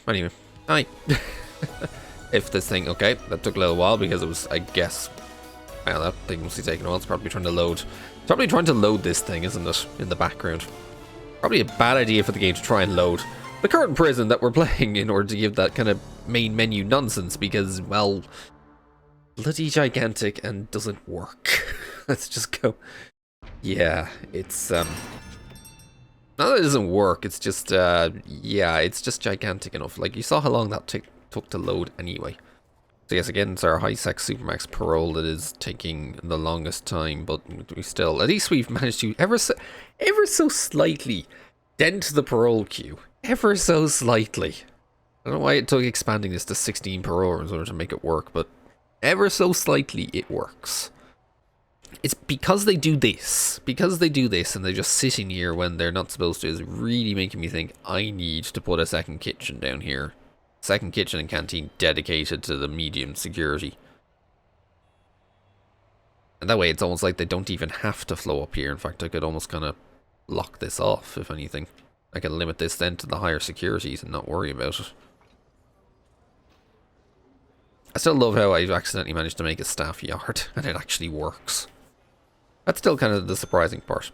Anyway, hi. If this thing, okay, that took a little while because it was, I guess, well, that thing must be taking a while. It's probably trying to load. It's probably trying to load this thing, isn't it, in the background? Probably a bad idea for the game to try and load the current prison that we're playing in order to give that kind of main menu nonsense because, well, bloody gigantic and doesn't work. Let's just go. Yeah, it's, not that it doesn't work, it's just, yeah, it's just gigantic enough. Like, you saw how long that took to load anyway. So yes, again, it's our high-sex Supermax parole that is taking the longest time, but we still, at least we've managed to ever so slightly dent the parole queue. Ever so slightly. I don't know why it took expanding this to 16 per hour in order to make it work, but ever so slightly it works. It's because they do this. Because they do this and they're just sitting here when they're not supposed to is really making me think I need to put a second kitchen down here. Second kitchen and canteen dedicated to the medium security. And that way it's almost like they don't even have to flow up here. In fact, I could almost kind of lock this off, if anything. I can limit this then to the higher securities and not worry about it. I still love how I've accidentally managed to make a staff yard and it actually works. That's still kind of the surprising part.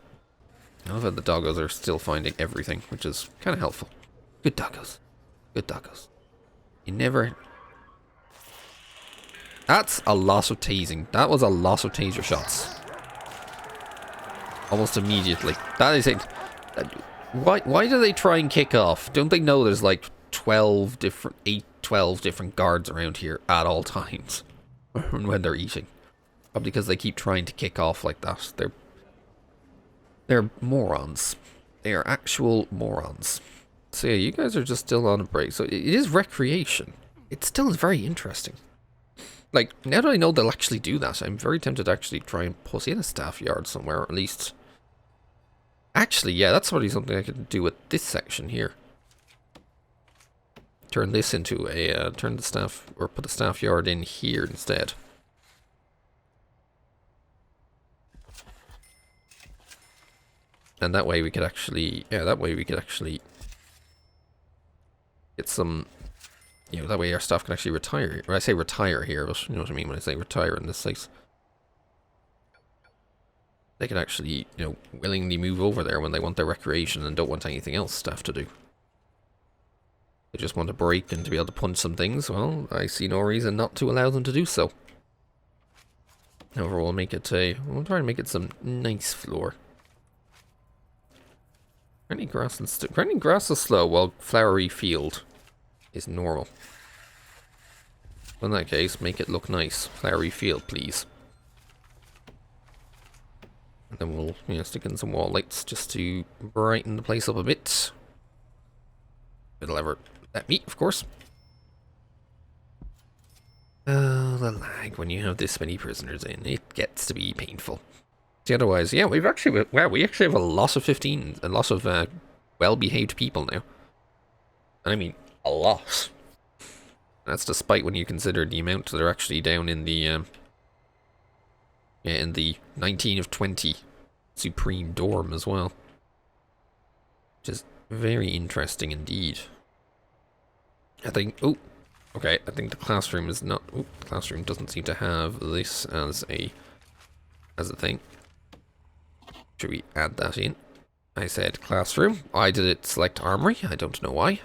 I love how the doggos are still finding everything, which is kind of helpful. Good doggos. Good doggos. You never... That's a lot of tasing. That was a lot of taser shots. Almost immediately. That is it. Why do they try and kick off? Don't they know there's like 12 different guards around here at all times when they're eating? Probably because they keep trying to kick off like that. They're morons. They are actual morons. So yeah, you guys are just still on a break. So it is recreation. It still is very interesting. Like, now that I know they'll actually do that, I'm very tempted to actually try and put in a staff yard somewhere, or at least... Actually, yeah, that's probably something I could do with this section here. Turn this into a, turn the staff, or put the staff yard in here instead. And that way we could actually, yeah, that way we could actually get some, you know, that way our staff can actually retire. Or I say retire here, but you know what I mean when I say retire in this case. They can actually, you know, willingly move over there when they want their recreation and don't want anything else staff to do. They just want a break and to be able to punch some things. Well, I see no reason not to allow them to do so. However, we'll make it a, we'll try and make it some nice floor. Grinding grass is slow, while flowery field is normal. In that case, make it look nice. Flowery field, please. And then we'll, you know, stick in some wall lights just to brighten the place up a bit. It'll ever let me, of course. Oh, the lag when you have this many prisoners in. It gets to be painful. See, otherwise, yeah, we've actually, wow, we actually have a lot of 15, a lot of well-behaved people now. I mean, a lot. That's despite when you consider the amount that are actually down in the, yeah, in the 19 of 20 Supreme Dorm as well. Which is very interesting indeed. I think, oh, okay, I think the classroom is not, oh, the classroom doesn't seem to have this as a thing. Should we add that in? I said classroom. Why did it select armory? I don't know why.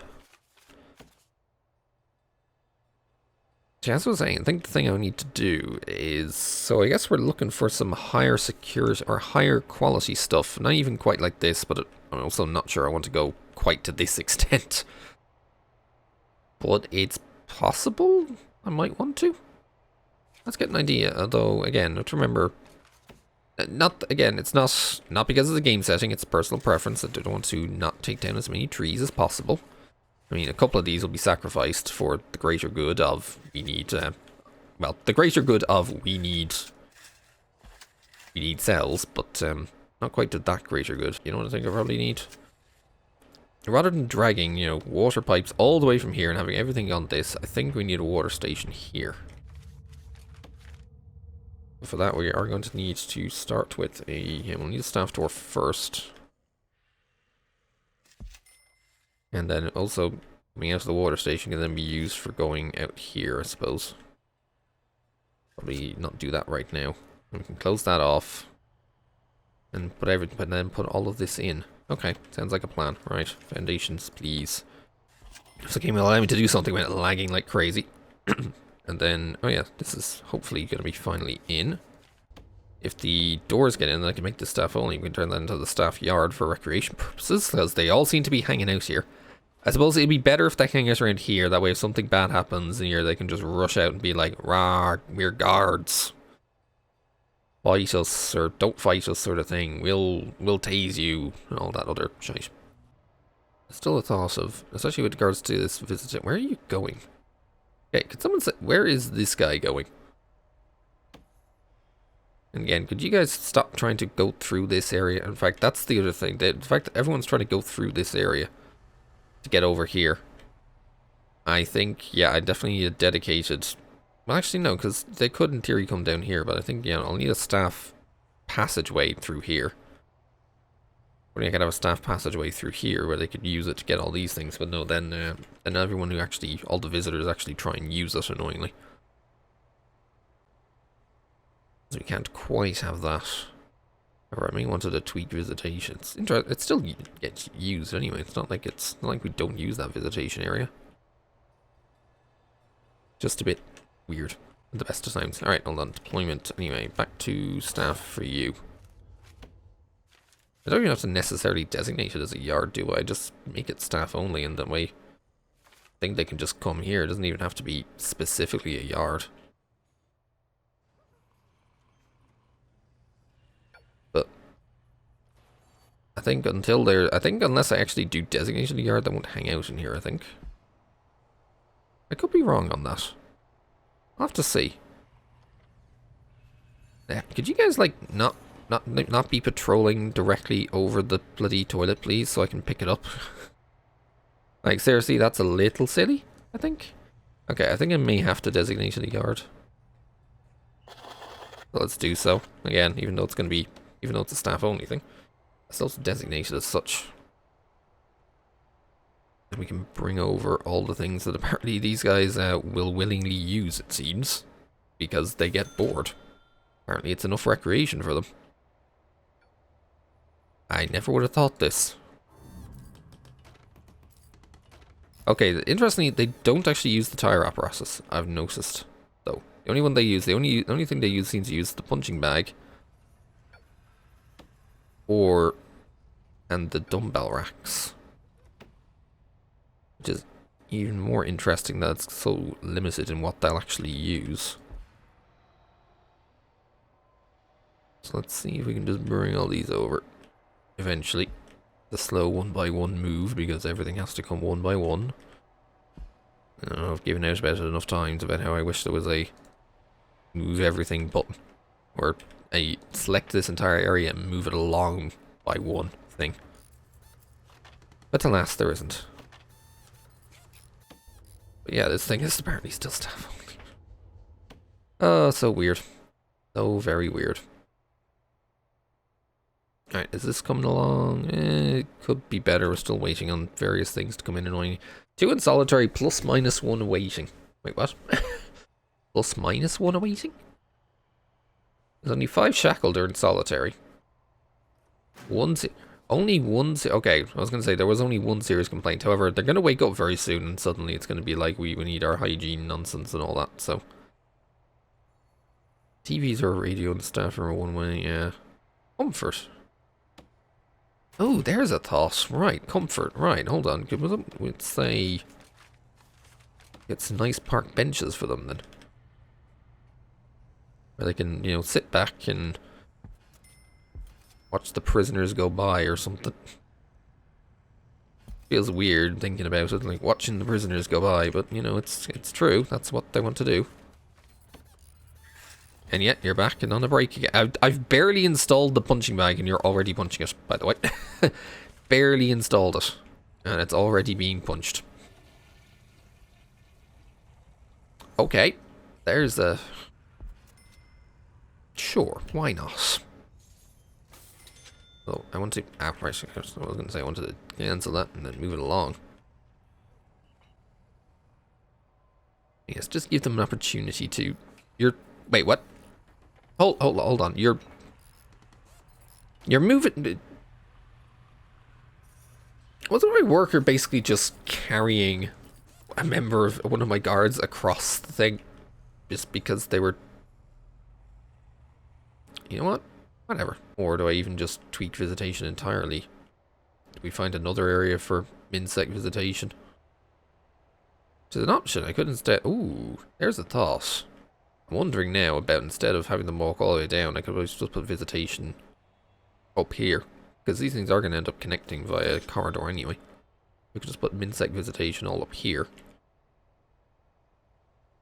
See, as I was saying, I think the thing I need to do is... So I guess we're looking for some higher security or higher quality stuff. Not even quite like this, but I'm also not sure I want to go quite to this extent. But it's possible I might want to. Let's get an idea. Although, again, have to remember... Not, again, it's not because of the game setting, it's personal preference. I don't want to not take down as many trees as possible. I mean, a couple of these will be sacrificed for the greater good of we need, well, the greater good of we need cells, but not quite to that greater good. You know what I think I probably need? Rather than dragging, you know, water pipes all the way from here and having everything on this, I think we need a water station here. For that, we are going to need to start with a, yeah, we'll need a staff door first. And then also, Coming out of the water station can then be used for going out here, I suppose. Probably not do that right now. We can close that off. And put everything, but then put all of this in. Okay, sounds like a plan. Right, foundations, please. So the game will allow me to do something without lagging like crazy. And then, oh yeah, this is hopefully going to be finally in. If the doors get in, then I can make the staff only. We can turn that into the staff yard for recreation purposes, because they all seem to be hanging out here. I suppose it'd be better if they hang out around here. That way, if something bad happens in here, they can just rush out and be like, "Rah, we're guards. Fight us or don't fight us," sort of thing. We'll tase you and all that other shit. Still a thought of, especially with regards to this visit. Where are you going? Okay, could someone say, where is this guy going? And again, could you guys stop trying to go through this area? In fact, that's the other thing. The fact that everyone's trying to go through this area to get over here. I think, yeah, I definitely need a dedicated... Well, actually, no, because they could, in theory, come down here. But I think, yeah, I'll need a staff passageway through here. Or I could have a staff passageway through here where they could use it to get all these things. But no, then everyone who actually... All the visitors actually try and use it, annoyingly. So we can't quite have that. Or I may wanted to tweak visitation. It's interesting. It still gets used anyway. It's not like we don't use that visitation area. Just a bit weird at the best of times. Alright, hold on. Deployment. Anyway, back to staff for you. I don't even have to necessarily designate it as a yard, do I? Just make it staff only, and that way I think they can just come here. It doesn't even have to be specifically a yard. But I think unless I actually do designate a yard, they won't hang out in here, I think. I could be wrong on that. I'll have to see. Yeah, could you guys, like, not be patrolling directly over the bloody toilet, please, so I can pick it up? Like, seriously, that's a little silly, I think. Okay, I think I may have to designate a yard. So let's do so. Again, even though it's a staff-only thing. It's also designated as such. And we can bring over all the things that apparently these guys will willingly use, it seems. Because they get bored. Apparently it's enough recreation for them. I never would have thought this. Okay, interestingly, they don't actually use the tire apparatus, I've noticed, though. The only one they use, the only thing they use seems to use the punching bag. And the dumbbell racks. Which is even more interesting that it's so limited in what they'll actually use. So let's see if we can just bring all these over. Eventually. The slow one by one move, because everything has to come one by one. I don't know, I've given out about it enough times about how I wish there was a move everything button. Or a select this entire area and move it along by one thing. But alas, there isn't. But yeah, this thing is apparently still staff only. Oh, so weird. So very weird. Alright, is this coming along? It could be better. We're still waiting on various things to come in annoying. 2 in solitary, plus minus 1 awaiting. Wait, what? Plus minus 1 awaiting? There's only 5 shackled in solitary. Only one... Okay, I was going to say there was only one serious complaint. However, they're going to wake up very soon and suddenly it's going to be like we need our hygiene nonsense and all that, so... TVs or radio and staff are one way, yeah. Comfort. Oh, there's a thought. Right, comfort. Right, hold on. We'd say... Get some nice park benches for them then. Where they can, you know, sit back and... watch the prisoners go by or something. Feels weird thinking about it, like watching the prisoners go by, but, you know, it's true. That's what they want to do. And yet, you're back and on a break again. I've barely installed the punching bag and you're already punching it, by the way. Barely installed it. And it's already being punched. Okay. There's a... Sure, why not? So, I want to... Ah, right, I was going to say I wanted to cancel that and then move it along. Yes, just give them an opportunity to... Wait, what? Hold on. You're moving... Wasn't my worker basically just carrying a member of one of my guards across the thing? Just because they were... You know what? Whatever. Or do I even just tweak visitation entirely? Do we find another area for insect visitation? Which is an option. I could instead... Ooh, there's a thought. I'm wondering now about, instead of having them walk all the way down, I could always just put visitation up here. Because these things are going to end up connecting via a corridor anyway. We could just put insect visitation all up here.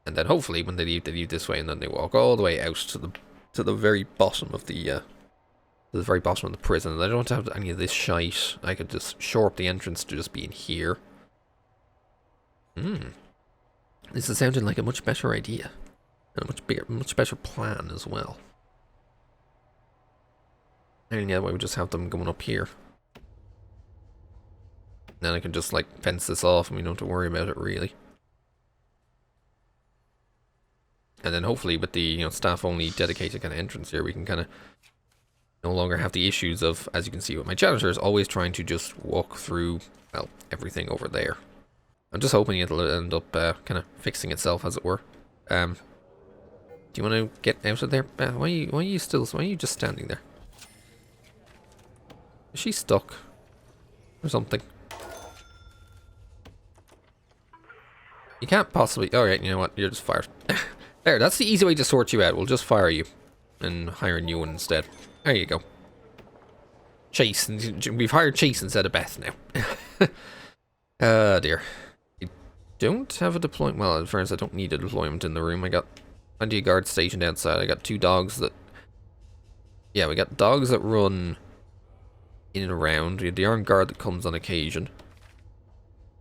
And then hopefully when they leave this way, and then they walk all the way out to the very bottom of the prison. And I don't have any of this shite. I could just shore up the entrance to just be in here. This is sounding like a much better idea. And a much better plan as well. And yeah, we just have them going up here. Then I can just like fence this off and we don't have to worry about it really. And then hopefully with the staff only dedicated kind of entrance here, we can kind of no longer have the issues of, as you can see with my janitors, always trying to just walk through, well, everything over there. I'm just hoping it'll end up kind of fixing itself, as it were. Do you want to get out of there? Why are you just standing there? Is she stuck? Or something? You can't possibly... Alright, you know what? You're just fired. There, that's the easy way to sort you out. We'll just fire you. And hire a new one instead. There you go. Chase. We've hired Chase instead of Beth now. Oh dear. I don't have a deployment... Well, at first I don't need a deployment in the room. I got plenty of guards stationed outside. I got 2 dogs that... Yeah, we got dogs that run... in and around. We have the armed guard that comes on occasion.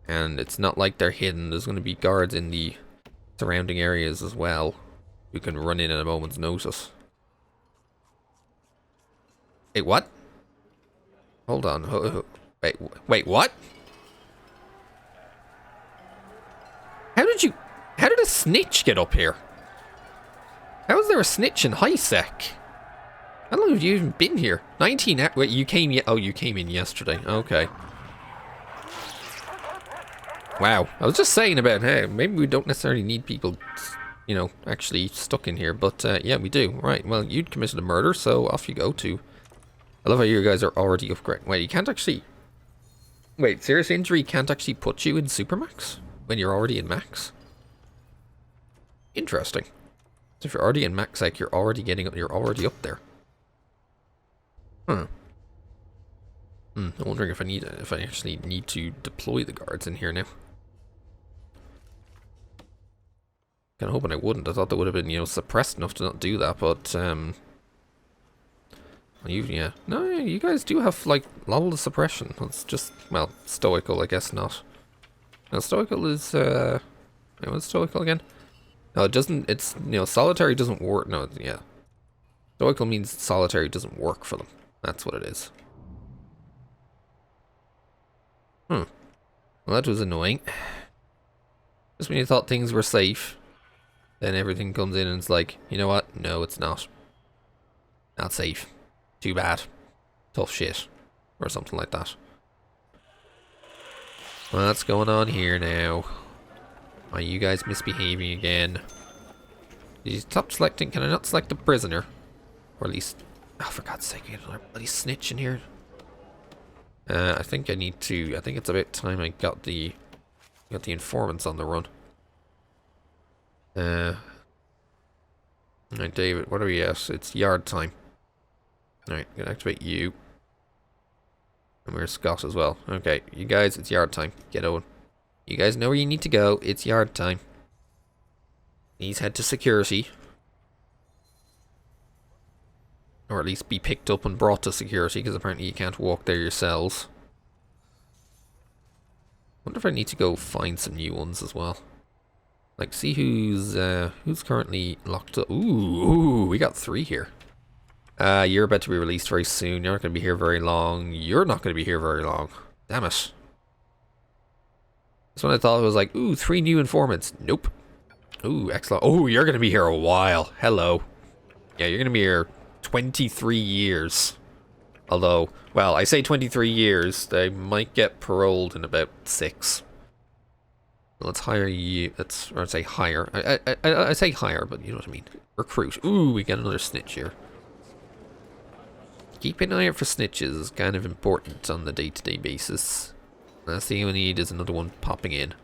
And it's not like they're hidden. There's going to be guards in the surrounding areas as well who can run in at a moment's notice. Wait, what? Hold on. Wait, what? How did a snitch get up here? How is there a snitch in high sec? How long have you even been here? 19 hours. Wait, you came you came in yesterday. Okay. Wow. I was just saying about, hey, maybe we don't necessarily need people, actually stuck in here. But, yeah, we do. Right. Well, you'd committed a murder, so off you go to... I love how you guys are already upgraded. Wait, you can't actually... Wait, serious injury can't actually put you in Supermax? When you're already in Max? Interesting. So if you're already in Max, like, you're already up there. Huh. I'm wondering if I actually need to deploy the guards in here now. Kinda hoping I wouldn't. I thought they would have been, suppressed enough to not do that, but, yeah. No, you guys do have, like, a lot of suppression. It's just, well, stoical, I guess not. Now, stoical is, what's stoical again? No, it doesn't, it's, solitary doesn't work, no, yeah. Stoical means solitary doesn't work for them. That's what it is. Well, that was annoying. Just when you thought things were safe, then everything comes in and it's like, you know what? No, it's not. Not safe. Too bad. Tough shit. Or something like that. What's going on here now? Are you guys misbehaving again? Did you stop selecting? Can I not select the prisoner? Or at least... Oh, for God's sake, I got another bloody snitch in here. I think I need to... I think it's about time I got the informants on the run. Alright, David, what are we at? It's yard time. Alright, I'm gonna activate you. And we're Scott as well. Okay, you guys, it's yard time. Get on. You guys know where you need to go. It's yard time. Please head to security. Or at least be picked up and brought to security, because apparently you can't walk there yourselves. Wonder if I need to go find some new ones as well. Like, see who's currently locked up. Ooh, we got 3 here. You're about to be released very soon. You're not going to be here very long. You're not going to be here very long. Damn it. That's when I thought it was like, ooh, 3 new informants. Nope. Ooh, excellent. Oh, you're going to be here a while. Hello. Yeah, you're going to be here 23 years. Although, well, I say 23 years. They might get paroled in about 6. Let's hire you. Or say hire. I say hire, but you know what I mean. Recruit. Ooh, we got another snitch here. Keep an eye out for snitches is kind of important on the day-to-day basis. Last thing we need is another one popping in.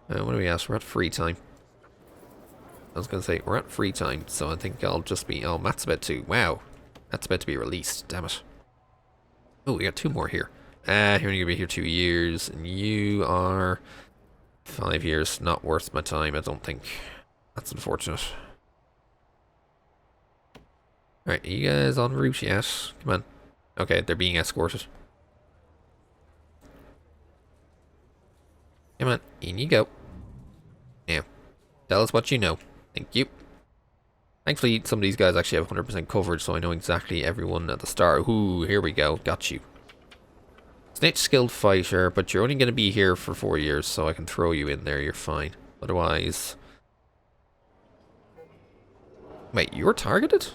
What do we ask? We're at free time. I was going to say, we're at free time, so I think I'll just be... Oh, Matt's about to... Wow. That's about to be released. Damn it. Oh, we got 2 more here. You're going to be here 2 years, and you are... 5 years. Not worth my time, I don't think. That's unfortunate. Alright, are you guys en route yet? Come on. Okay, they're being escorted. Come on, in you go. Now, tell us what you know. Thank you. Thankfully, some of these guys actually have 100% coverage, so I know exactly everyone at the start. Ooh, here we go. Got you. Snitch skilled fighter, but you're only going to be here for 4 years, so I can throw you in there. You're fine. Otherwise... Wait, you were targeted?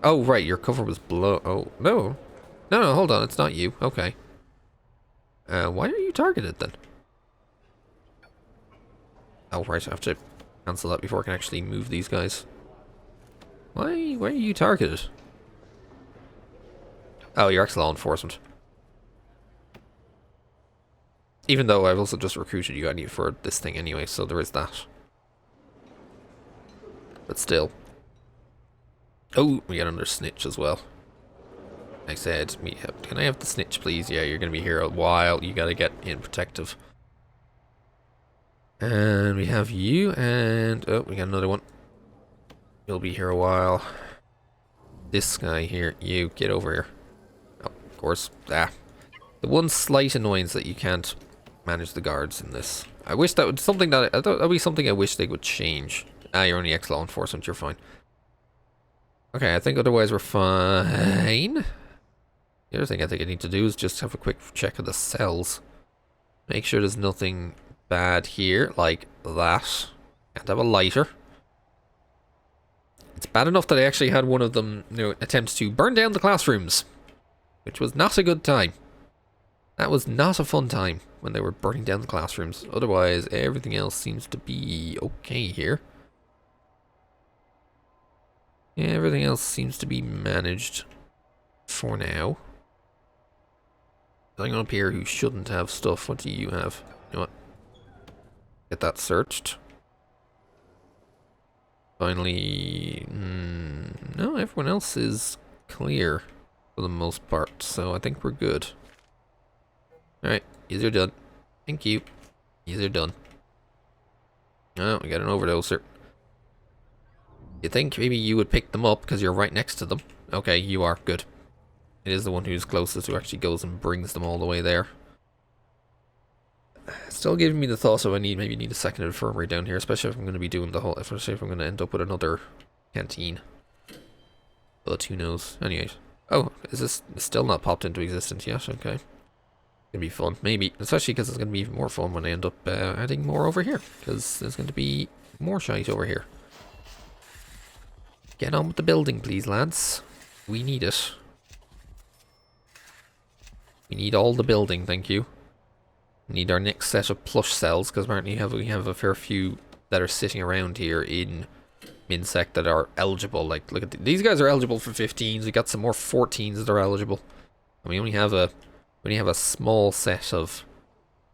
Oh, right, your cover was blown. Oh, no. No, hold on. It's not you. Okay. Why are you targeted, then? Oh, right, I have to cancel that before I can actually move these guys. Why are you targeted? Oh, you're ex-law enforcement. Even though I've also just recruited you for this thing anyway, so there is that. But still. Oh, we got another snitch as well. I said, can I have the snitch, please? Yeah, you're going to be here a while. You got to get in protective. And we have you, and... Oh, we got another one. You'll be here a while. This guy here, you, get over here. Oh, of course. The one slight annoyance that you can't manage the guards in this. I wish that would something that would be something I wish they would change. You're only ex-law enforcement, you're fine. Okay, I think otherwise we're fine. The other thing I think I need to do is just have a quick check of the cells. Make sure there's nothing bad here, like that. Can't have a lighter. It's bad enough that I actually had one of them, attempt to burn down the classrooms, which was not a good time. That was not a fun time when they were burning down the classrooms. Otherwise, everything else seems to be okay here. Yeah, everything else seems to be managed for now. Going up here who shouldn't have stuff. What do you have? You know what? Get that searched. Finally, no, everyone else is clear for the most part, so I think we're good. Alright, these are done. Thank you. These are done. Oh, we got an overdoser. You think maybe you would pick them up because you're right next to them? Okay, you are. Good. It is the one who's closest who actually goes and brings them all the way there. Still giving me the thought of maybe need a second infirmary down here, especially if I'm going to be doing the whole, especially if I'm going to end up with another canteen. But who knows? Anyways. Oh, is this still not popped into existence yet? Okay. Gonna be fun. Maybe. Especially because it's going to be even more fun when I end up adding more over here. Because there's going to be more shite over here. Get on with the building, please, lads. We need it. We need all the building, thank you. We need our next set of plush cells, because apparently we have a fair few that are sitting around here in MinSec that are eligible. Like, look at these guys are eligible for 15s. We got some more 14s that are eligible. And we only have a small set of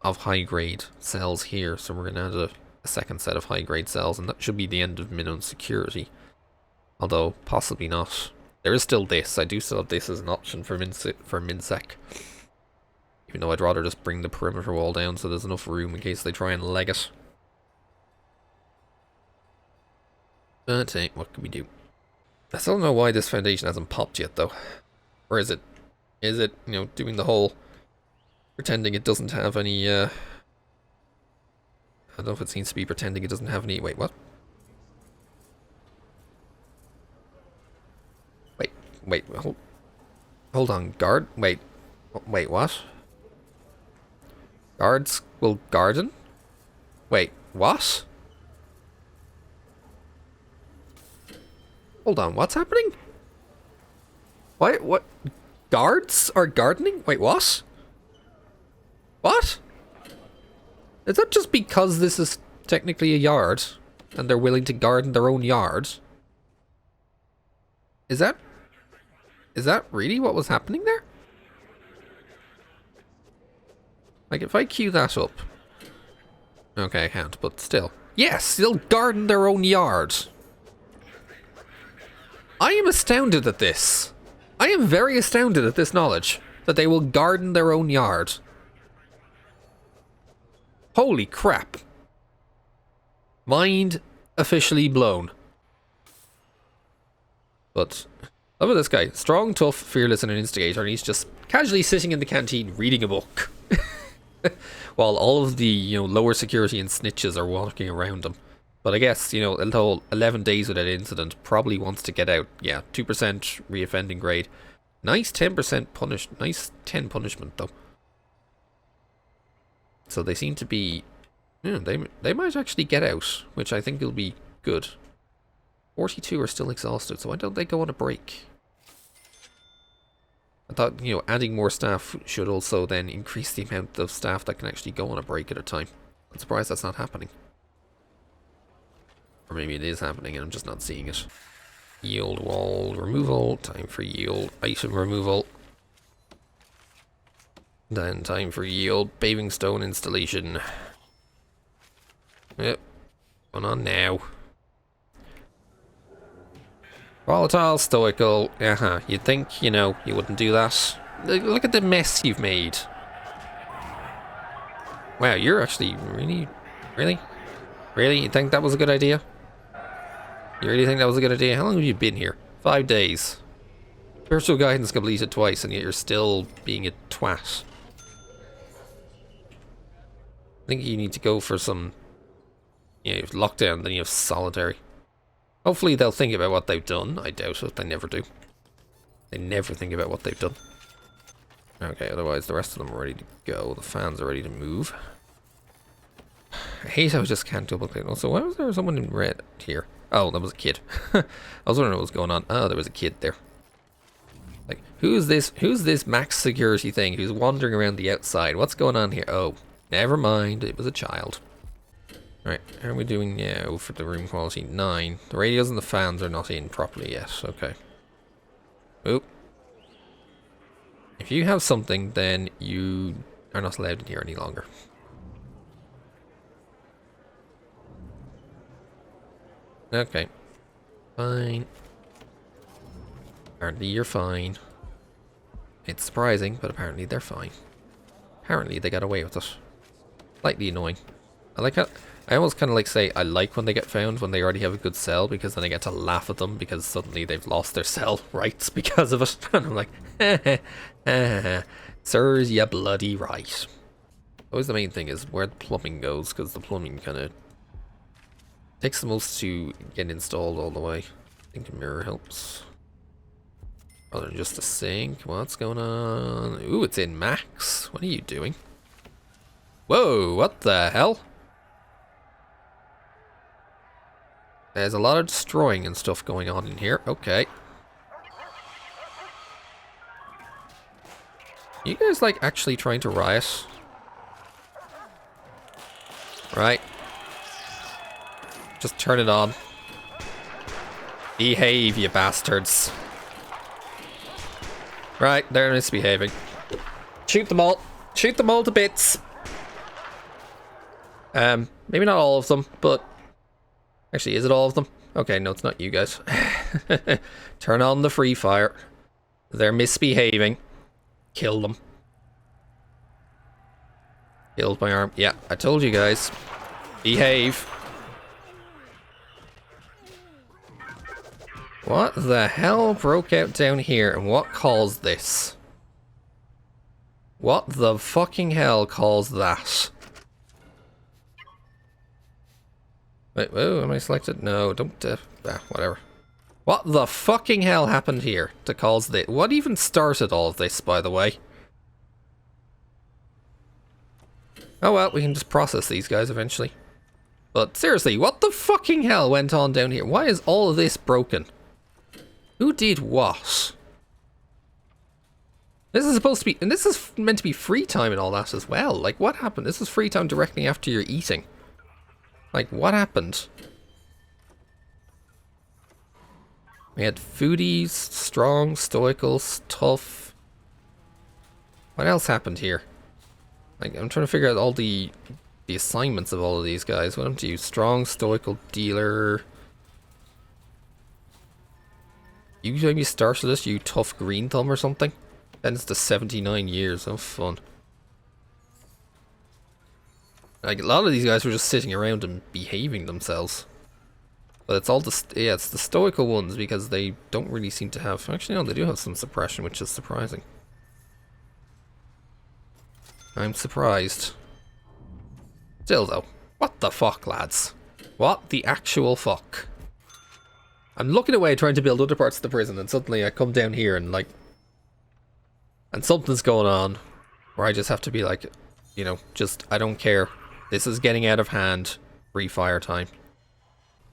high grade cells here, so we're gonna add a second set of high grade cells, and that should be the end of minimum security. Although possibly not. There is still this. I do still have this as an option for MinSec. Even though I'd rather just bring the perimeter wall down so there's enough room in case they try and leg it. But hey, what can we do? I still don't know why this foundation hasn't popped yet though. Or is it, doing the whole pretending it doesn't have any, I don't know if it seems to be pretending it doesn't have any, wait, what? Wait, hold on, guard, wait, what? Guards will garden? Wait, what? Hold on, what's happening? Why, what? Guards are gardening? Wait, what? What? Is that just because this is technically a yard and they're willing to garden their own yard? Is that really what was happening there? Like, if I queue that up... Okay, I can't, but still. Yes, they'll garden their own yard. I am astounded at this. I am very astounded at this knowledge. That they will garden their own yard. Holy crap. Mind officially blown. But, look at this guy. Strong, tough, fearless, and an instigator. And he's just casually sitting in the canteen reading a book. While all of the, lower security and snitches are walking around him. But I guess, a whole 11 days without incident probably wants to get out. Yeah, 2% reoffending grade. Nice 10% nice 10 punishment though. So they seem to be, they might actually get out, which I think will be good. 42 are still exhausted, so why don't they go on a break? I thought, adding more staff should also then increase the amount of staff that can actually go on a break at a time. I'm surprised that's not happening. Or maybe it is happening and I'm just not seeing it. Yield wall removal. Time for yield item removal. Then time for yield paving stone installation. Yep. Going on now. Volatile, stoical. You'd think, you wouldn't do that. Look at the mess you've made. Wow, you're actually really? Really? You think that was a good idea? You really think that was a good idea? How long have you been here? 5 days. Spiritual guidance completed twice, and yet you're still being a twat. I think you need to go for some... you have lockdown, then you have solitary. Hopefully they'll think about what they've done. I doubt it. They never do. They never think about what they've done. Okay, otherwise the rest of them are ready to go. The fans are ready to move. I hate how I just can't double click. Also, why was there someone in red here? Oh, that was a kid. I was wondering what was going on. Oh, there was a kid there. Like, who's this max security thing who's wandering around the outside? What's going on here? Oh, never mind. It was a child. Right, how are we doing now for the room quality? 9. The radios and the fans are not in properly yet. Okay. Oop. If you have something, then you are not allowed in here any longer. Okay. Fine. Apparently you're fine. It's surprising, but apparently they're fine. Apparently they got away with it. Slightly annoying. I like how... I almost kind of like say I like when they get found when they already have a good cell, because then I get to laugh at them because suddenly they've lost their cell rights because of it. And I'm like, sirs, you bloody right. Always the main thing is where the plumbing goes, because the plumbing kind of takes the most to get installed all the way. I think a mirror helps. Rather than just a sink. What's going on? Ooh, it's in max. What are you doing? Whoa, what the hell? There's a lot of destroying and stuff going on in here. Okay. You guys like actually trying to riot? Right. Just turn it on. Behave, you bastards. Right, they're misbehaving. Shoot them all. Shoot them all to bits. Maybe not all of them, but... Actually, is it all of them? Okay, no, it's not you guys. Turn on the free fire. They're misbehaving. Kill them. Killed my arm. Yeah, I told you guys. Behave. What the hell broke out down here and what caused this? What the fucking hell caused that? Wait, whoa, am I selected? No, don't, whatever. What the fucking hell happened here to cause this? What even started all of this, by the way? Oh well, we can just process these guys eventually. But seriously, what the fucking hell went on down here? Why is all of this broken? Who did what? This is supposed to be, and this is meant to be free time and all that as well. Like, what happened? This is free time directly after you're eating. Like, what happened? We had foodies, strong, stoical, tough. What else happened here? Like, I'm trying to figure out all the assignments of all of these guys. What happened to you? Strong, stoical, dealer. You maybe started this, you tough green thumb or something? Then it's to 79 years. Oh, fun. Like, a lot of these guys were just sitting around and behaving themselves. But it's all the, yeah, it's the stoical ones because they don't really seem to have, actually no, they do have some suppression, which is surprising. I'm surprised. Still though, what the fuck, lads? What the actual fuck? I'm looking away trying to build other parts of the prison and suddenly I come down here and like, and something's going on where I just have to be like, you know, just, I don't care. This is getting out of hand. Free fire time.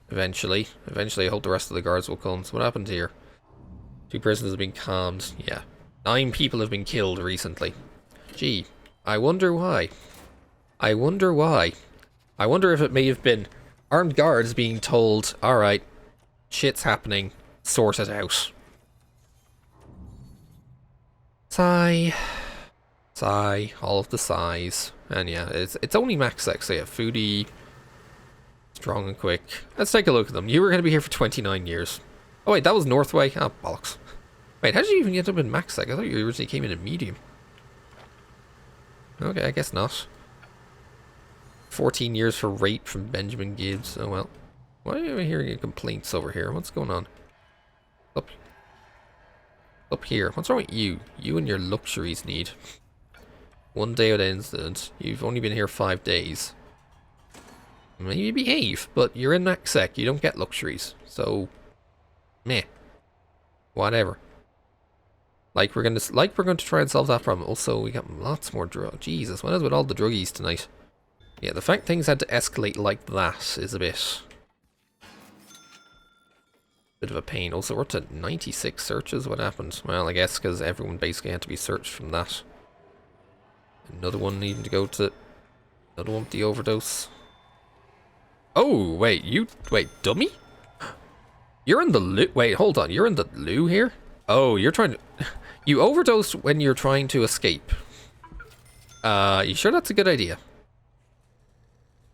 Eventually I hope the rest of the guards will come. So what happened here? 2 prisoners have been calmed. Yeah. 9 people have been killed recently. Gee, I wonder why. I wonder why. I wonder if it may have been armed guards being told, alright, shit's happening, sort it out. Sigh. Sigh. All of the sighs. And yeah, it's only max sex, so yeah, foodie, strong and quick. Let's take a look at them. You were going to be here for 29 years. Oh wait, that was Northway? Oh, bollocks. Wait, how did you even get up in max sec? I thought you originally came in at medium. Okay, I guess not. 14 years for rape from Benjamin Gibbs. Oh well. Why am I hearing complaints over here? What's going on? Up here. What's wrong with you? You and your luxuries need. 1 day without incident. You've only been here 5 days. Maybe behave, but you're in max sec. You don't get luxuries. So, meh. Whatever. Like we're going to try and solve that problem. Also, we got lots more drug. Jesus, what is with all the druggies tonight? Yeah, the fact things had to escalate like that is a bit of a pain. Also, we're up to 96 searches. What happened? Well, I guess because everyone basically had to be searched from that. Another one needing to go to... Another one with the overdose. Oh, wait, dummy? You're in the loo... Wait, hold on. You're in the loo here? Oh, you're trying to... You overdosed when you're trying to escape. You sure that's a good idea?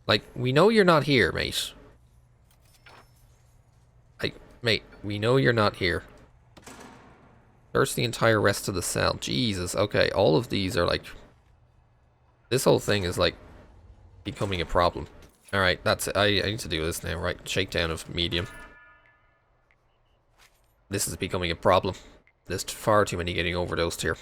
Like, we know you're not here, mate. Like, mate, we know you're not here. Search the entire rest of the cell. Jesus, okay, all of these are like... This whole thing is like becoming a problem. Alright, that's it. I need to do this now, right? Shakedown of medium. This is becoming a problem. There's far too many getting overdosed here.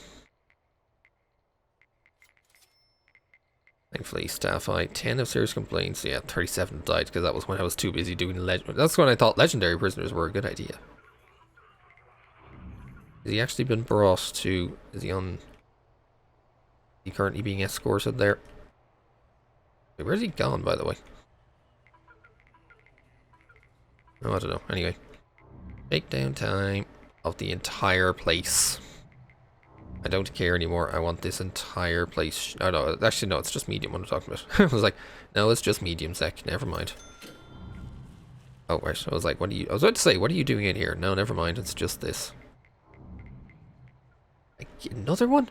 Thankfully, staff I 10 have serious complaints. Yeah, 37 died because that was when I was too busy doing that's when I thought legendary prisoners were a good idea. Has he actually been brought to... Is he on... Is he currently being escorted there? Wait, where's he gone, by the way? Oh, I don't know. Anyway. Takedown time of the entire place. I don't care anymore. I want this entire place. Oh, no. Actually, no. It's just medium what I'm talking about. I was like, no, it's just medium sec. Never mind. Oh, right. I was like, what are you... I was about to say, what are you doing in here? No, never mind. It's just this. Another one?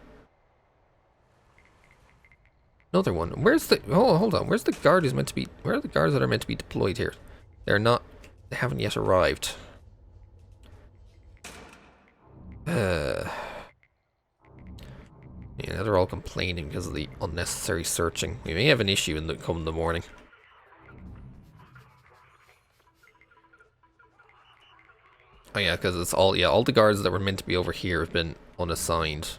Another one. Where's the... Oh, hold on. Where's the guard who's meant to be... Where are the guards that are meant to be deployed here? They're not... They haven't yet arrived. Yeah, they're all complaining because of the unnecessary searching. We may have an issue come the morning. Oh yeah, because it's all... Yeah, all the guards that were meant to be over here have been unassigned.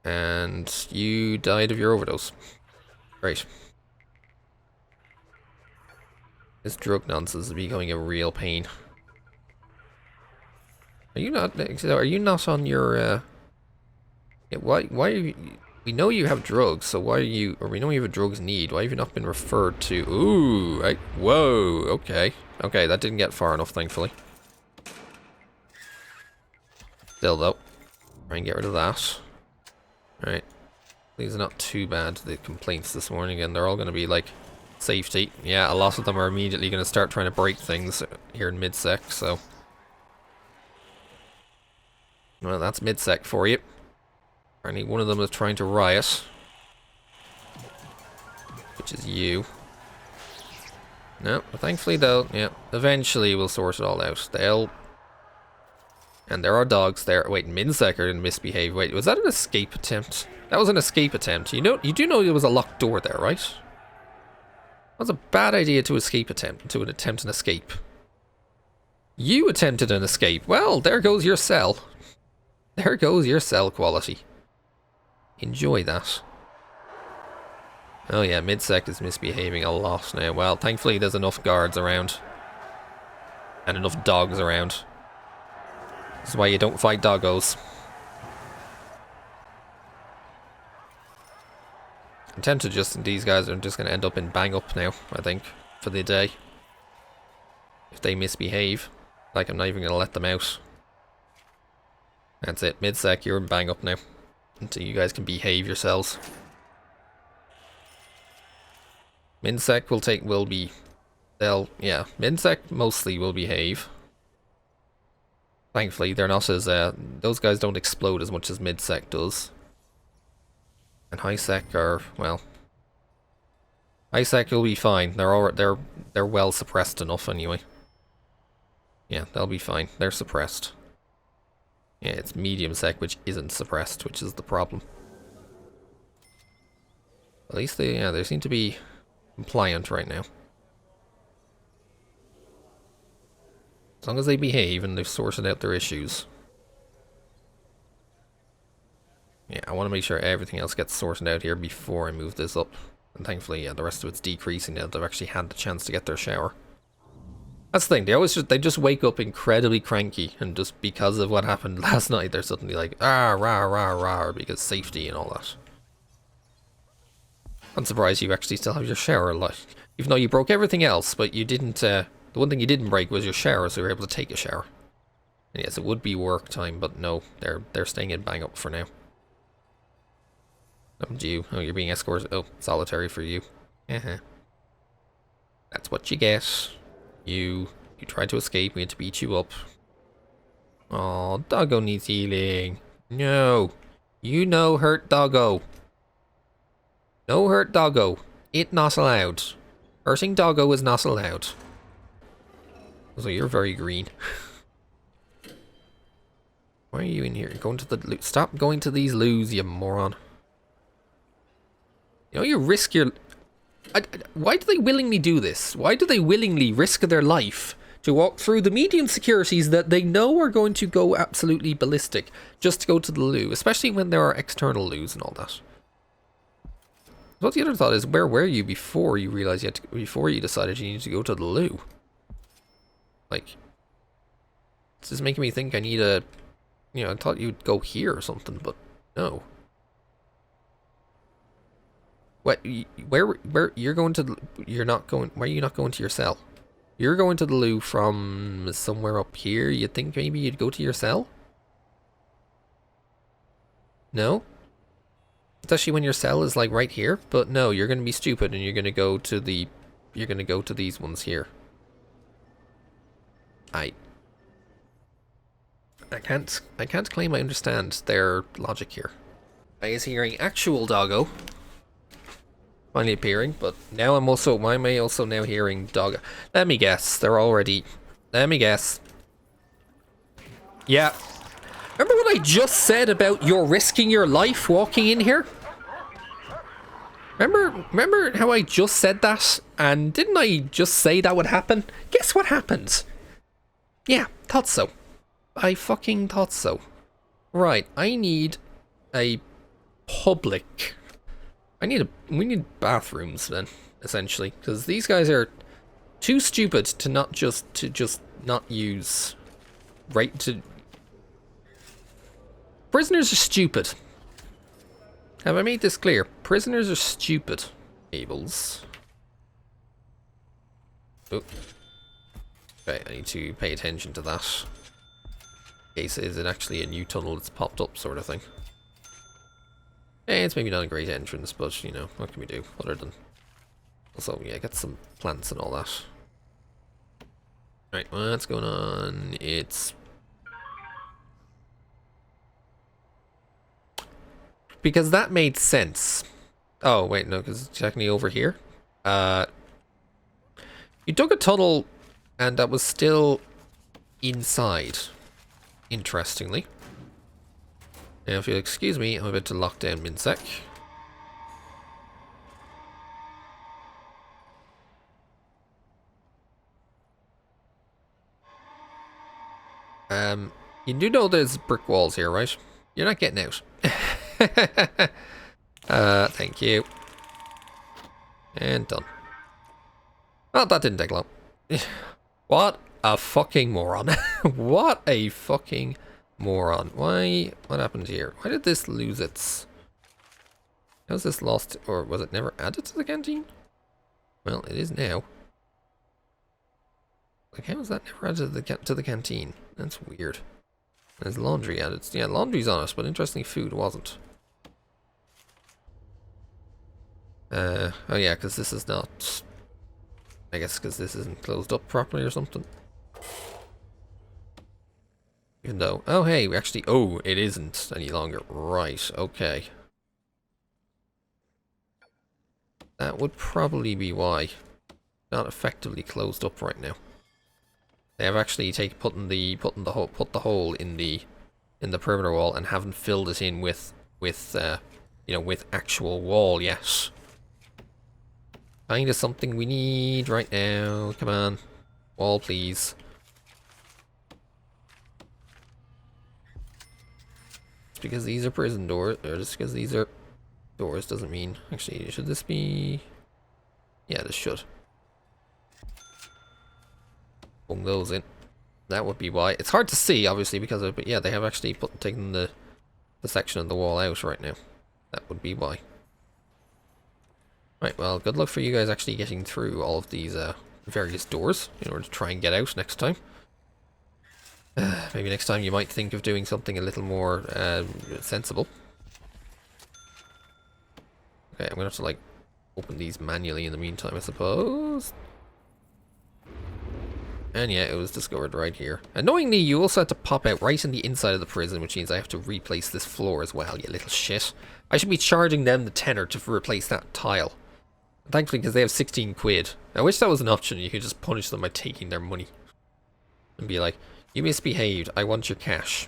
And you died of your overdose. Great. This drug nonsense is becoming a real pain. Are you not on your, yeah, why are you, we know you have drugs, so why are you, or we know you have a drugs need, why have you not been referred to, ooh, right, whoa, okay, that didn't get far enough, thankfully. Still though, try and get rid of that. Alright. These are not too bad, the complaints this morning, and they're all going to be like safety. Yeah, a lot of them are immediately going to start trying to break things here in mid-sec, so. Well, that's mid-sec for you. Apparently one of them is trying to riot. Which is you. No, but thankfully they'll, yeah, eventually we'll sort it all out. They'll... And there are dogs there. Wait, mid-sec are going to misbehave. Wait, was that an escape attempt? That was an escape attempt. You know, you do know there was a locked door there, right? That was a bad idea to attempt an escape. You attempted an escape. Well, there goes your cell. There goes your cell quality. Enjoy that. Oh yeah, mid-sec is misbehaving a lot now. Well, thankfully there's enough guards around. And enough dogs around. This is why you don't fight doggos. I'm tempted these guys are just going to end up in bang up now, I think, for the day. If they misbehave. Like, I'm not even going to let them out. That's it, mid-sec, you're in bang up now. Until you guys can behave yourselves. Min-sec Min-sec mostly will behave. Thankfully, they're not as, those guys don't explode as much as mid-sec does. And high-sec are, well... High-sec will be fine. They're well suppressed enough anyway. Yeah, they'll be fine. They're suppressed. Yeah, it's medium-sec which isn't suppressed, which is the problem. At least they seem to be compliant right now. As long as they behave and they've sorted out their issues. Yeah, I want to make sure everything else gets sorted out here before I move this up. And thankfully, yeah, the rest of it's decreasing now. They've actually had the chance to get their shower. That's the thing, they just wake up incredibly cranky, and just because of what happened last night, they're suddenly like, ah, rah, rah, rah, because safety and all that. I'm surprised you actually still have your shower, like, even though you broke everything else, but you didn't, the one thing you didn't break was your shower, so you were able to take a shower. And yes, it would be work time, but no, they're staying in bang up for now. Up to you. Oh, you're being escorted. Oh, solitary for you. Uh-huh. That's what you get. You tried to escape, we had to beat you up. Aw, doggo needs healing. No. You no hurt doggo. No hurt doggo. It not allowed. Hurting doggo is not allowed. So you're very green. Why are you in here? Going to the loo. Stop going to these loos, you moron. You know, you risk your... why do they willingly do this? Why do they willingly risk their life to walk through the medium securities that they know are going to go absolutely ballistic just to go to the loo, especially when there are external loos and all that? What the other thought is, where were you before you realized before you decided you needed to go to the loo? Like, this is making me think I need a, you know, I thought you'd go here or something, but no. What? Where you're going to? You're not going. Why are you not going to your cell? You're going to the loo from somewhere up here. You'd think maybe you'd go to your cell? No? Especially when your cell is like right here. But no, you're going to be stupid and you're going to go to the... You're going to go to these ones here. I can't claim I understand their logic here. I is hearing actual doggo finally appearing, but now why am I also now hearing doggo? Let me guess, they're already... Let me guess. Yeah. Remember what I just said about you're risking your life walking in here? Remember how I just said that? And didn't I just say that would happen? Guess what happened? Yeah, thought so. I fucking thought so. Right, I need a public... we need bathrooms then, essentially, because these guys are too stupid to not use prisoners are stupid. Have I made this clear? Prisoners are stupid. Tables. Oh. Okay, I need to pay attention to that. case, is it actually a new tunnel that's popped up sort of thing? Hey, it's maybe not a great entrance, but, you know, what can we do other than... Also, yeah, get some plants and all that. Right, what's going on? It's... Because that made sense. Oh, wait, no, because it's technically over here. You dug a tunnel, and that was still inside, interestingly. Now, if you'll excuse me, I'm about to lock down Minsec. You do know there's brick walls here, right? You're not getting out. Thank you. And done. Well, that didn't take long. What a fucking moron. What a fucking moron. Why? What happened here? Why did this lose its... How's this lost? Or was it never added to the canteen? Well, it is now. Like, how is that never added to the canteen? That's weird. There's laundry added. Yeah, laundry's on it, but interestingly, food wasn't. Oh yeah, because this is not... I guess because this isn't closed up properly or something. Even though... Oh, hey, we actually... Oh, it isn't any longer. Right, okay. That would probably be why. Not effectively closed up right now. They have actually put the hole in the perimeter wall and haven't filled it in with you know, with actual wall yet. Kind of something we need right now. Come on, wall, please. Just because these are prison doors, or just because these are doors, doesn't mean. Actually, should this be? Yeah, this should. Boom those in. That would be why. It's hard to see, obviously, because of, but yeah, they have actually taken the section of the wall out right now. That would be why. Right, well, good luck for you guys actually getting through all of these various doors in order to try and get out next time. Maybe next time you might think of doing something a little more sensible. Okay, I'm gonna have to like open these manually in the meantime, I suppose. And yeah, it was discovered right here. Annoyingly, you also had to pop out right in the inside of the prison, which means I have to replace this floor as well, you little shit. I should be charging them the tenner to replace that tile. Thankfully, because they have 16 quid. I wish that was an option. You could just punish them by taking their money. And be like, you misbehaved, I want your cash.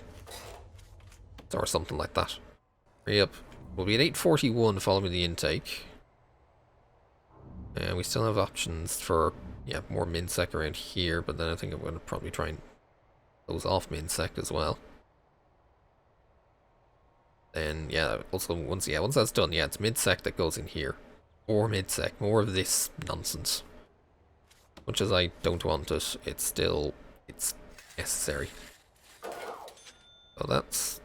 Or something like that. Hurry up. We'll be at 8:41 following the intake. And we still have options for... Yeah, more Minsec around here, but then I think I'm going to probably try and close off Minsec as well. And yeah, also once that's done, yeah, it's Minsec that goes in here. More Minsec, more of this nonsense. Much as I don't want it, it's necessary. So that's,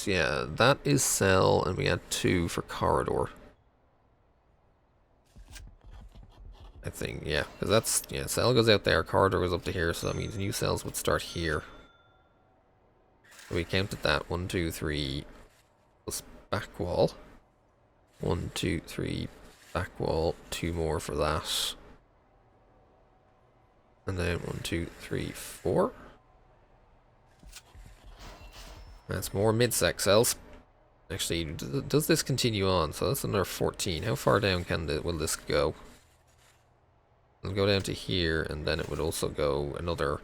yeah, that is cell, and we had 2 for corridor. I think, yeah, because that's, yeah, cell goes out there, corridor goes up to here, so that means new cells would start here. So we counted that, 1, 2, 3, plus back wall. 1, 2, 3, back wall, 2 more for that. And then 1, 2, 3, 4. That's more mid-sec cells. Actually, does this continue on? So that's another 14. How far down will this go? It'll go down to here, and then it would also go another...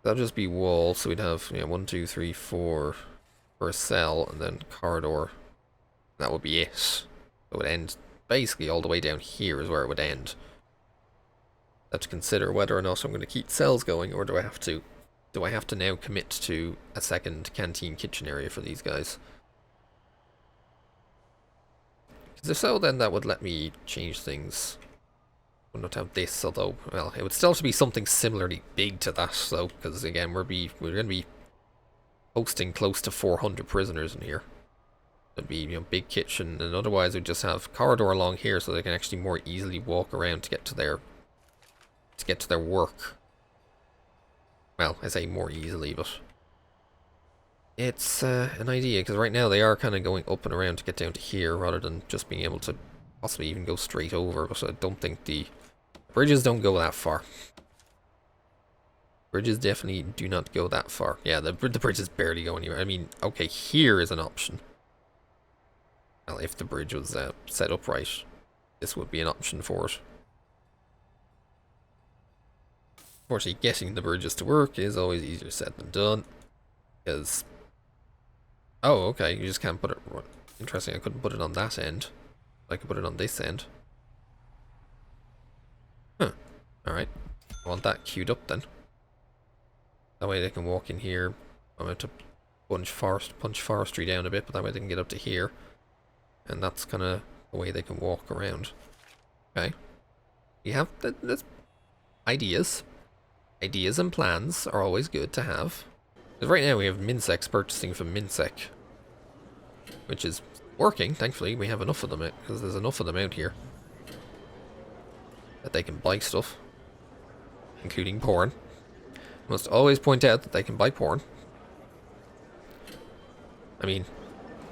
That'll just be wall, so we'd have, yeah, 1, 2, 3, 4 for a cell, and then corridor. That would be it. It would end basically all the way down here is where it would end. I have to consider whether or not I'm going to keep cells going, or do I have to now commit to a second canteen kitchen area for these guys? Because if so, then that would let me change things. I would not have this, although, well, it would still have to be something similarly big to that, though, because again, we're going to be hosting close to 400 prisoners in here. It'd be, you know, big kitchen, and otherwise we'd just have corridor along here, so they can actually more easily walk around to get to their work. Well, I say more easily, but it's an idea, because right now they are kind of going up and around to get down to here, rather than just being able to possibly even go straight over, but I don't think the bridges don't go that far. Bridges definitely do not go that far. Yeah, the bridges barely go anywhere. I mean, okay, here is an option. Well, if the bridge was set up right, this would be an option for it. Unfortunately, getting the bridges to work is always easier said than done. Because... Oh, okay, you just can't put it... Interesting, I couldn't put it on that end. I could put it on this end. Huh. Alright. I want that queued up then. That way they can walk in here. I'm going to punch forestry down a bit, but that way they can get up to here. And that's kind of the way they can walk around. Okay. You have the ideas. Ideas and plans are always good to have. Because right now we have Minsects purchasing from Minsec. Which is working, thankfully. We have enough of them, because there's enough of them out here. That they can buy stuff. Including porn. Must always point out that they can buy porn. I mean,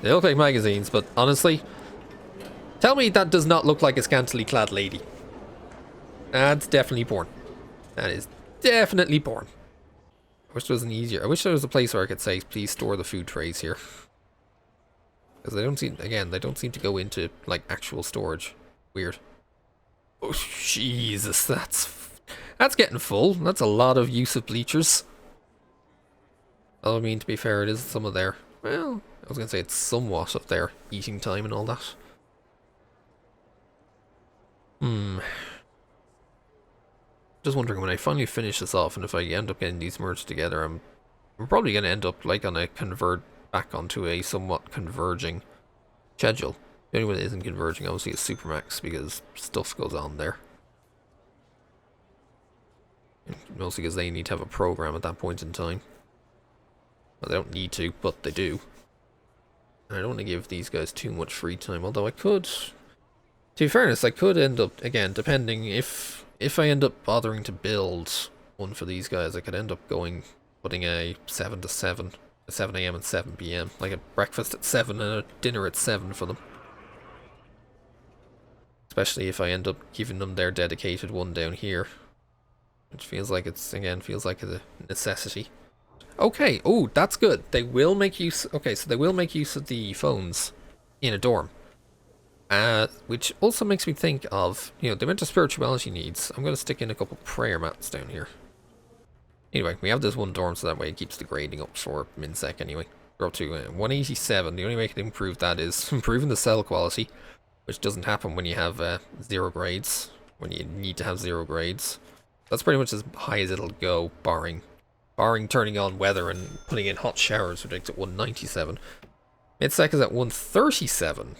they look like magazines, but honestly, tell me that does not look like a scantily clad lady. That's definitely porn. That is definitely porn. I wish there was an easier... I wish there was a place where I could say, please store the food trays here. Because they don't seem... Again, they don't seem to go into, like, actual storage. Weird. Oh, Jesus, that's getting full. That's a lot of use of bleachers. I mean, to be fair, it is some of their... Well, I was going to say it's somewhat of their eating time and all that. Just wondering, when I finally finish this off, and if I end up getting these merged together, I'm probably going to end up like on a convert back onto a somewhat converging schedule. The only one that isn't converging obviously is Supermax, because stuff goes on there. Mostly because they need to have a program at that point in time. Well, they don't need to, but they do. And I don't want to give these guys too much free time, although I could... To be fairness, I could end up, again, depending if I end up bothering to build one for these guys, I could end up putting a 7 to 7, a 7 AM and 7 PM, like a breakfast at 7 and a dinner at 7 for them. Especially if I end up giving them their dedicated one down here. Which feels like it's, again, feels like a necessity. Okay, oh, that's good. They will make use, okay, so they will make use of the phones in a dorm. Which also makes me think of, you know, the amount of spirituality needs. I'm going to stick in a couple prayer mats down here. Anyway, we have this one dorm, so that way it keeps the grading up for Minsec anyway. We're up to 187. The only way I can improve that is improving the cell quality, which doesn't happen when you have 0 grades, when you need to have 0 grades. That's pretty much as high as it'll go, barring turning on weather and putting in hot showers, which makes it 197. Minsec is at 137.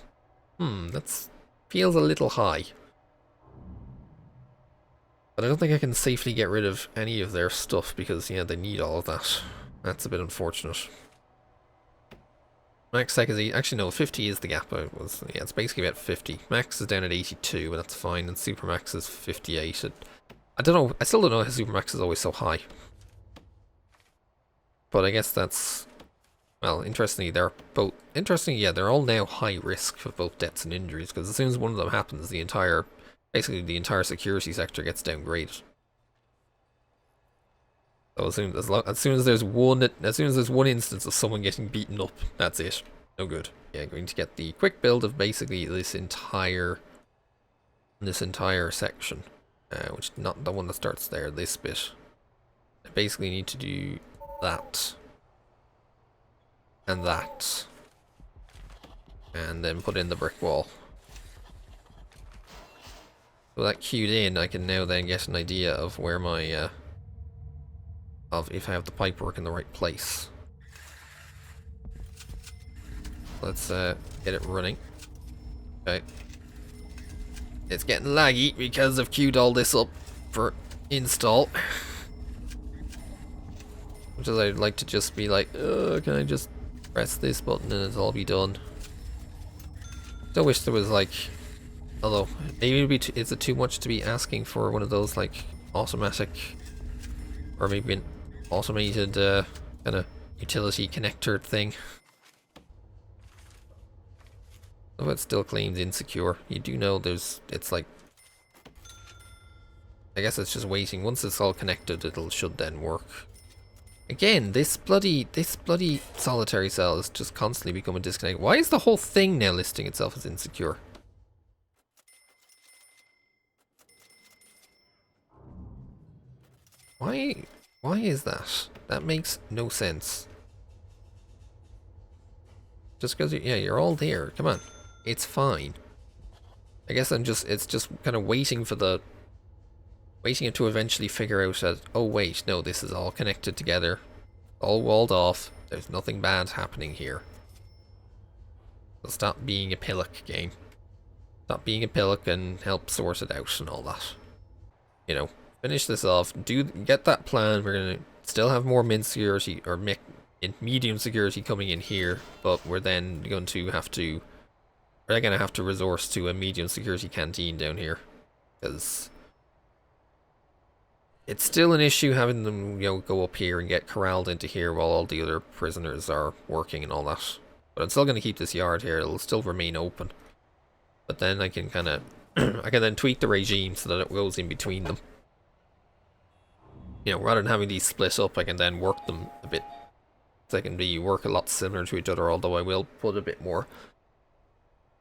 That feels a little high. But I don't think I can safely get rid of any of their stuff because, yeah, they need all of that. That's a bit unfortunate. Max sec is... Actually, no, 50 is the gap. Yeah, it's basically about 50. Max is down at 82, but that's fine. And Supermax is 58. I don't know. I still don't know how Supermax is always so high. But I guess that's... Well, interestingly, they're both... Interestingly, yeah, they're all now high risk of both deaths and injuries, because as soon as one of them happens, the entire... Basically, the entire security sector gets downgraded. So as soon as there's one instance of someone getting beaten up, that's it. No good. Yeah, going to get the quick build of basically this entire section, which not the one that starts there. This bit. I basically need to do that and that, and then put in the brick wall. So that queued in, I can now then get an idea of where my of if I have the pipework in the right place. Let's get it running. Okay. It's getting laggy because I've queued all this up for install. Which is, I'd like to just be like, can I just press this button and it'll all be done. I wish there was like, although maybe is it too much to be asking for one of those like automatic, or maybe automated kind of utility connector thing. Oh, it still claims insecure. You do know it's like, I guess it's just waiting. Once it's all connected, should then work. Again, this bloody solitary cell is just constantly becoming disconnected. Why is the whole thing now listing itself as insecure? Why is that? That makes no sense. Just because you're all there. Come on. It's fine. I guess it's just kind of waiting it to eventually figure out that, oh wait, no, this is all connected together. All walled off. There's nothing bad happening here. So stop being a pillock, game. Stop being a pillock and help sort it out and all that. You know, finish this off. Get that plan. We're gonna still have more min security or medium security coming in here, but we're then going to have to. We're gonna have to resource to a medium security canteen down here, because it's still an issue having them, go up here and get corralled into here while all the other prisoners are working and all that. But I'm still gonna keep this yard here. It'll still remain open, but then I can kind of, I can then tweak the regime so that it goes in between them. Rather than having these split up, I can then work them a bit. So they can work a lot similar to each other, although I will put a bit more.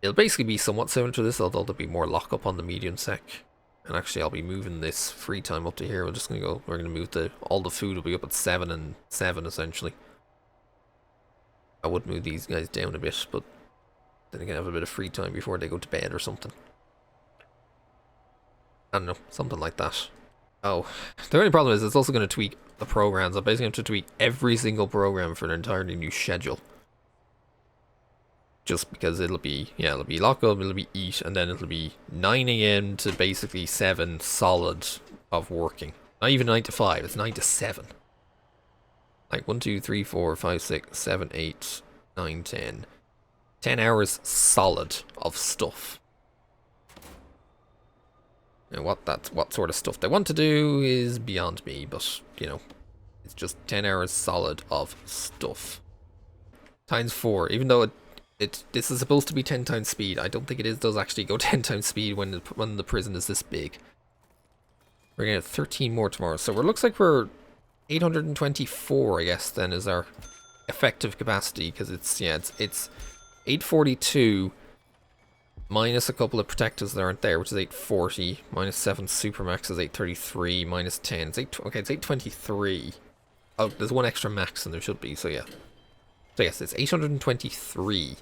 It'll basically be somewhat similar to this, although there'll be more lockup on the medium sec. And actually, I'll be moving this free time up to here. We're gonna move all the food will be up at 7 and 7 essentially. I would move these guys down a bit, but then they can have a bit of free time before they go to bed or something. I don't know, something like that. Oh, the only problem is it's also going to tweak the programs. I'm basically going to tweak every single program for an entirely new schedule. Just because it'll be lock up, it'll be eat, and then it'll be 9 AM to basically 7 solid of working. Not even 9 to 5, it's 9 to 7. Like 1, 2, 3, 4, 5, 6, 7, 8, 9, 10. 10 hours solid of stuff. And what sort of stuff they want to do is beyond me, but it's just 10 hours solid of stuff. Times 4, even though this is supposed to be 10 times speed. I don't think it does actually go 10 times speed when the prison is this big. We're gonna have 13 more tomorrow, so it looks like we're 824, I guess, then is our effective capacity, because it's 842 minus a couple of protectives that aren't there, which is 840, minus 7 supermax is 833, minus 10, it's 823. Oh, there's one extra max than there should be, so yeah. So yes, it's 823.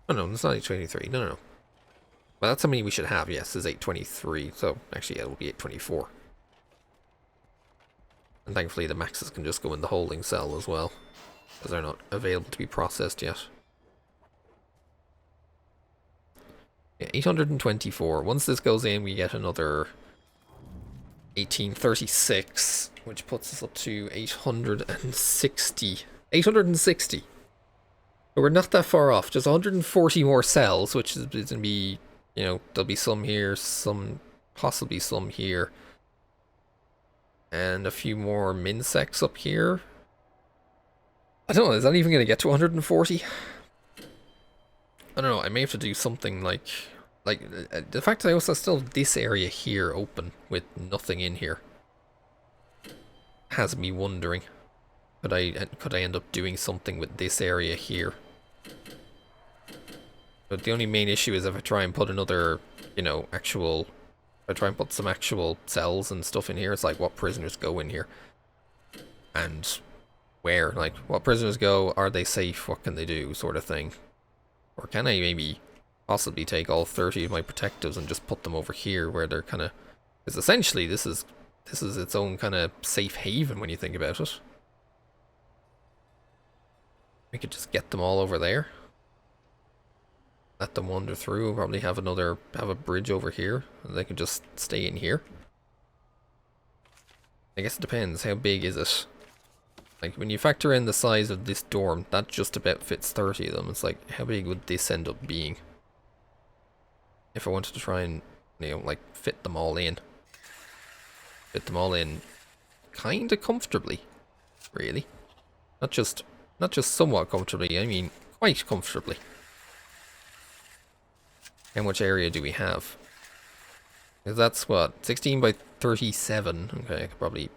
Oh no, it's not 823, no. Well, that's how many we should have, yes, is 823, so actually yeah, it'll be 824. And thankfully the maxes can just go in the holding cell as well, because they're not available to be processed yet. Yeah, 824. Once this goes in, we get another 1836, which puts us up to 860. 860. But we're not that far off. Just 140 more cells, which is going to be, there'll be some here, possibly some here. And a few more minsecs up here. I don't know, is that even going to get to 140? I don't know, I may have to do something like the fact that I also still have this area here open with nothing in here has me wondering, could I end up doing something with this area here? But the only main issue is if I try and put another, if I try and put some actual cells and stuff in here, it's like what prisoners go in here and where, like what prisoners go, are they safe, what can they do, sort of thing. Or can I maybe possibly take all 30 of my protectives and just put them over here where they're kind of... Because essentially this is its own kind of safe haven when you think about it. We could just get them all over there. Let them wander through. We'll probably have a bridge over here. And they can just stay in here. I guess it depends. How big is it? Like, when you factor in the size of this dorm, that just about fits 30 of them. It's like, how big would this end up being? If I wanted to try and, fit them all in. Fit them all in kind of comfortably, really. Not just somewhat comfortably, I mean quite comfortably. How much area do we have? Because that's what, 16 by 37. Okay, I could probably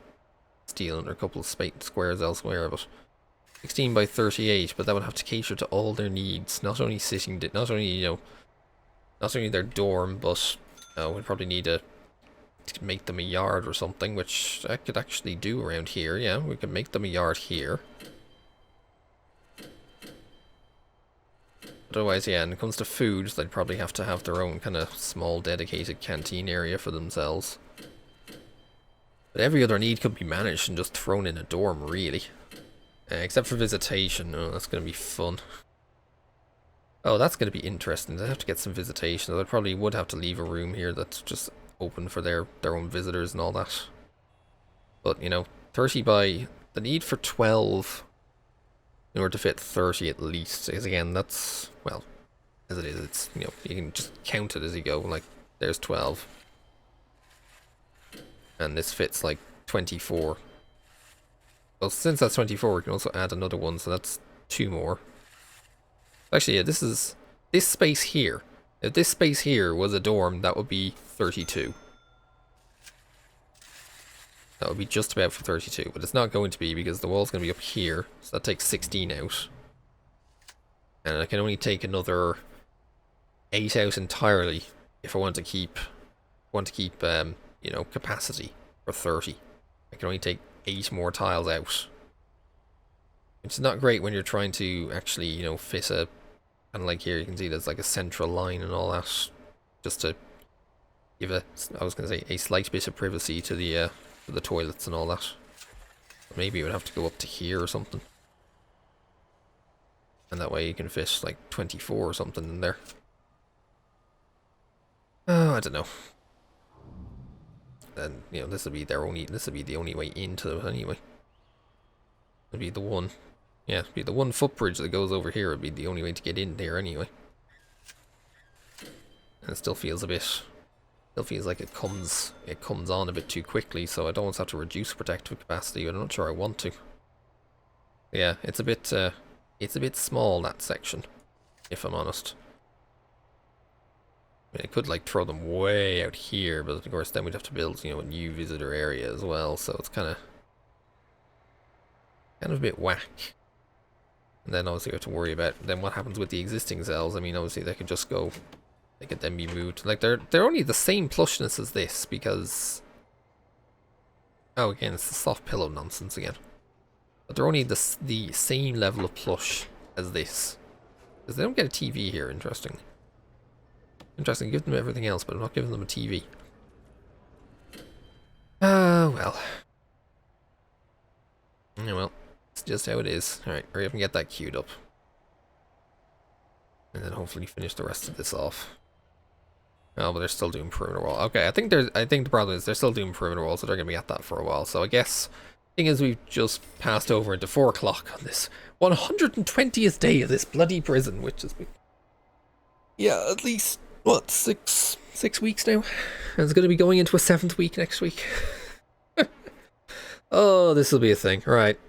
steal under a couple of squares elsewhere, but 16 by 38. But that would have to cater to all their needs, not only not only their dorm, but we'd probably need to make them a yard or something, which I could actually do around here. Yeah, we could make them a yard here. Otherwise, yeah, when it comes to food, they'd probably have to have their own kind of small dedicated canteen area for themselves. But every other need could be managed and just thrown in a dorm, really. Except for visitation. Oh, that's going to be fun. Oh, that's going to be interesting. They have to get some visitation. They probably would have to leave a room here that's just open for their own visitors and all that. But, you know, 30 by... The need for 12... in order to fit 30 at least, because again, that's, well, as it is, it's, you know, you can just count it as you go, like, there's 12. And this fits, like, 24. Well, since that's 24, we can also add another one, so that's 2 more. Actually, yeah, this space here. If this space here was a dorm, that would be 32. That would be just about for 32, but it's not going to be because the wall's going to be up here, so that takes 16 out. And I can only take another 8 out entirely if I want to keep, you know, capacity for 30. I can only take 8 more tiles out. It's not great when you're trying to actually, you know, fit a, kind of like here, you can see there's like a central line and all that, just to give a, I was going to say, a slight bit of privacy to the toilets and all that. Maybe it would have to go up to here or something. And that way you can fit like 24 or something in there. Oh, I don't know. Then, you know, this would be the only way into it anyway. It'd be the one, yeah, it'd be the one footbridge that goes over here. It'd be the only way to get in there anyway. And it still feels a bit, still feels like it comes on a bit too quickly, so I don't want to have to reduce protective capacity, but I'm not sure I want to. Yeah, it's a bit small, that section, if I'm honest. I mean, I could like throw them way out here, but of course then we'd have to build, you know, a new visitor area as well, so it's kind of a bit whack. And then obviously we have to worry about then what happens with the existing cells. I mean, obviously they could just go, they could then be moved. Like they're only the same plushness as this because, oh, again, it's the soft pillow nonsense again. But they're only the same level of plush as this. Because they don't get a TV here, interestingly. Interesting, give them everything else, but I'm not giving them a TV. Oh, well. Yeah, well, it's just how it is. Alright, hurry up and get that queued up. And then hopefully finish the rest of this off. Oh, but they're still doing perimeter wall. Okay, I think the problem is they're still doing perimeter wall, so they're going to be at that for a while. So I guess, the thing is, we've just passed over into 4 o'clock on this 120th day of this bloody prison, which has been, yeah, at least, what, six weeks now? And it's going to be going into a 7th week next week. Oh, this will be a thing. All right.